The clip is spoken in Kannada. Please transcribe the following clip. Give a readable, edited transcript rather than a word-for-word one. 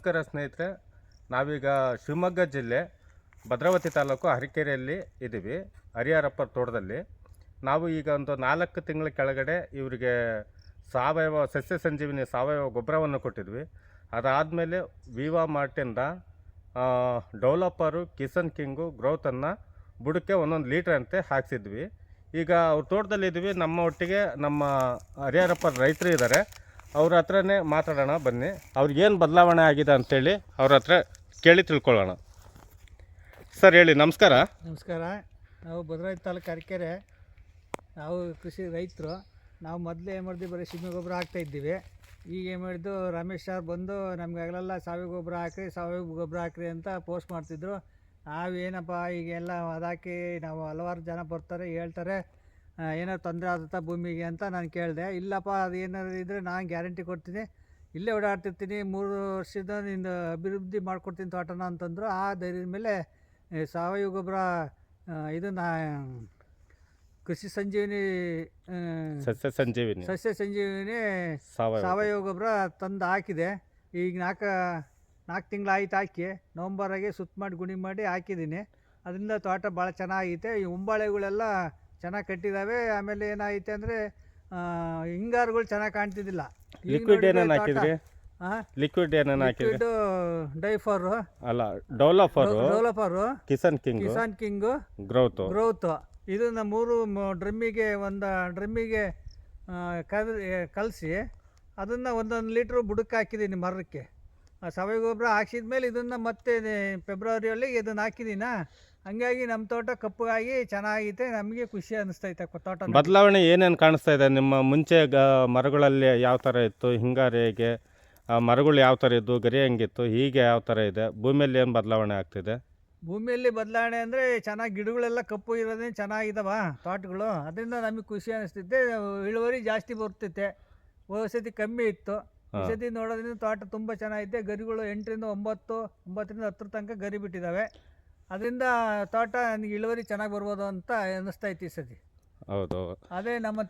ನಮಸ್ಕಾರ ಸ್ನೇಹಿತರೆ, ನಾವೀಗ ಶಿವಮೊಗ್ಗ ಜಿಲ್ಲೆ ಭದ್ರಾವತಿ ತಾಲೂಕು ಹರಿಕೆರೆಯಲ್ಲಿ ಇದ್ದೀವಿ. ಹರಿಹರಪ್ಪ ತೋಟದಲ್ಲಿ ನಾವು ಈಗ ಒಂದು 4 ತಿಂಗಳ ಕೆಳಗಡೆ ಇವರಿಗೆ ಸಾವಯವ ಸಸ್ಯ ಸಂಜೀವಿನಿ ಸಾವಯವ ಗೊಬ್ಬರವನ್ನು ಕೊಟ್ಟಿದ್ವಿ. ಅದಾದಮೇಲೆ ವಿವಾ ಮಾರ್ಟಿಂದ ಡೆವಲಪರು, ಕಿಸನ್ ಕಿಂಗು, ಗ್ರೋತನ್ನು ಬುಡಕ್ಕೆ 1 ಲೀಟ್ರ್ ಅಂತೆ ಹಾಕ್ಸಿದ್ವಿ. ಈಗ ಅವ್ರ ತೋಟದಲ್ಲಿ ಇದ್ದೀವಿ. ನಮ್ಮ ಒಟ್ಟಿಗೆ ನಮ್ಮ ಹರಿಹರಪ್ಪ ರೈತರು ಇದ್ದಾರೆ. ಅವ್ರ ಹತ್ರನೇ ಮಾತಾಡೋಣ ಬನ್ನಿ. ಅವ್ರಿಗೇನು ಬದಲಾವಣೆ ಆಗಿದೆ ಅಂತೇಳಿ ಅವ್ರ ಹತ್ರ ಕೇಳಿ ತಿಳ್ಕೊಳ್ಳೋಣ. ಸರ್ ಹೇಳಿ. ನಮಸ್ಕಾರ. ನಮಸ್ಕಾರ. ನಾವು ಭದ್ರಾವತಿ ತಾಲೂಕು ಹರಿಕೆರೆ, ನಾವು ಕೃಷಿ ರೈತರು. ನಾವು ಮೊದಲು ಏನು ಮಾಡಿದ್ವಿ, ಬರೀ ಸೀಮೆ ಗೊಬ್ಬರ ಹಾಕ್ತಾಯಿದ್ದೀವಿ. ಈಗ ಏನು ಮಾಡಿದ್ದು, ರಮೇಶ್ ಸರ್ ಬಂದು ನಮ್ಗೆ ಆಗಲೆಲ್ಲ ಸಾವಯವ ಗೊಬ್ಬರ ಹಾಕ್ರಿ ಅಂತ ಪೋಸ್ಟ್ ಮಾಡ್ತಿದ್ರು. ನಾವೇನಪ್ಪ ಈಗೆಲ್ಲ ಅದಾಕಿ ನಾವು ಹಲವಾರು ಜನ ಬರ್ತಾರೆ, ಹೇಳ್ತಾರೆ ಏನೋ ತೊಂದರೆ ಆಗುತ್ತಾ ಭೂಮಿಗೆ ಅಂತ ನಾನು ಕೇಳಿದೆ. ಇಲ್ಲಪ್ಪ, ಅದು ಏನಾದ್ರು ಇದ್ದರೆ ನಾನು ಗ್ಯಾರಂಟಿ ಕೊಡ್ತೀನಿ, ಇಲ್ಲೇ ಓಡಾಡ್ತಿರ್ತೀನಿ, 3 ವರ್ಷದ ನಿಂದು ಅಭಿವೃದ್ಧಿ ಮಾಡಿಕೊಡ್ತೀನಿ ತೋಟನ ಅಂತಂದರು. ಆ ಧೈರ್ಯದ ಮೇಲೆ ಸಾವಯವ ಗೊಬ್ಬರ ಇದನ್ನು ಕೃಷಿ ಸಂಜೀವಿನಿ ಸಸ್ಯ ಸಂಜೀವಿನಿ ಸಾವಯವ ಗೊಬ್ಬರ ತಂದು ಹಾಕಿದೆ. ಈಗ 4 ತಿಂಗಳಾಯ್ತು ಹಾಕಿ. ನವಂಬರಾಗೆ ಸುತ್ತ ಮಾಡಿ ಗುಣಿ ಮಾಡಿ ಹಾಕಿದ್ದೀನಿ. ಅದರಿಂದ ತೋಟ ಭಾಳ ಚೆನ್ನಾಗೈತೆ. ಈ ಉಂಬಾಳೆಗಳೆಲ್ಲ ಚೆನ್ನಾಗಿ ಕಟ್ಟಿದ್ದಾವೆ. ಆಮೇಲೆ ಏನಾಗೈತೆ ಅಂದರೆ ಹಿಂಗಾರುಗಳು ಚೆನ್ನಾಗಿ ಕಾಣ್ತಿದ್ದಿಲ್ಲ. ಲಿಕ್ವಿಡ್ ಏನೇನು ಹಾಕಿದ್ರಿ? ಲಿಕ್ವಿಡ್ ಏನೇನು ಹಾಕಿದ್ರಿ? ಡೈಫರು ಅಲ್ಲ, ಡೆವಲಪರು, ಕಿಸನ್ ಕಿಂಗು, ಗ್ರೋತ್ ಇದನ್ನು 3 ಡ್ರಮ್ಮಿಗೆ ಕಲಸಿ ಅದನ್ನು 1 ಲೀಟ್ರ್ ಬುಡಕ್ಕೆ ಹಾಕಿದ್ದೀನಿ ಮರಕ್ಕೆ. ಸಾವಯವ ಗೊಬ್ಬರ ಹಾಕ್ಸಿದ ಮೇಲೆ ಇದನ್ನು ಮತ್ತೆ ಫೆಬ್ರವರಿಯಲ್ಲಿ ಇದನ್ನು ಹಾಕಿದ್ದೀನ. ಹಂಗಾಗಿ ನಮ್ಮ ತೋಟ ಕಪ್ಪಗಾಗಿ ಚೆನ್ನಾಗೈತೆ. ನಮಗೆ ಖುಷಿ ಅನ್ನಿಸ್ತೈತೆ ತೋಟ. ಬದಲಾವಣೆ ಏನೇನು ಕಾಣಿಸ್ತಾ ಇದೆ? ನಿಮ್ಮ ಮುಂಚೆ ಮರಗಳಲ್ಲಿ ಯಾವ ಥರ ಇತ್ತು, ಹಿಂಗಾರು ಹೇಗೆ, ಮರಗಳು ಯಾವ ಥರ ಇದ್ದು, ಗರಿ ಹೆಂಗಿತ್ತು, ಹೀಗೆ ಯಾವ ಥರ ಇದೆ? ಭೂಮಿಯಲ್ಲಿ ಏನು ಬದಲಾವಣೆ ಆಗ್ತಿದೆ? ಭೂಮಿಯಲ್ಲಿ ಬದಲಾವಣೆ ಅಂದರೆ ಚೆನ್ನಾಗಿ ಗಿಡಗಳೆಲ್ಲ ಕಪ್ಪು ಇರೋದೇ ಚೆನ್ನಾಗಿದ್ದಾವ ತೋಟಗಳು. ಅದರಿಂದ ನಮಗೆ ಖುಷಿ ಅನ್ನಿಸ್ತೈತೆ. ಇಳುವರಿ ಜಾಸ್ತಿ ಬರ್ತೈತೆ. ಸತಿ ಕಮ್ಮಿ ಇತ್ತು. ಈ ಸತಿ ನೋಡೋದ್ರಿಂದ ತೋಟ ತುಂಬ ಚೆನ್ನಾಗೈತೆ. ಗರಿಗಳು 8ರಿಂದ 9, 9ರಿಂದ 10 ತನಕ ಗರಿ ಬಿಟ್ಟಿದ್ದಾವೆ. ಅದರಿಂದ ತೋಟ ನನಗೆ ಇಳುವರಿ ಚೆನ್ನಾಗಿ ಬರ್ಬೋದು ಅಂತ ಅನ್ನಿಸ್ತೈತಿ ಈ ಸತಿ. ಹೌದು. ಅದೇ ನಮ್ಮ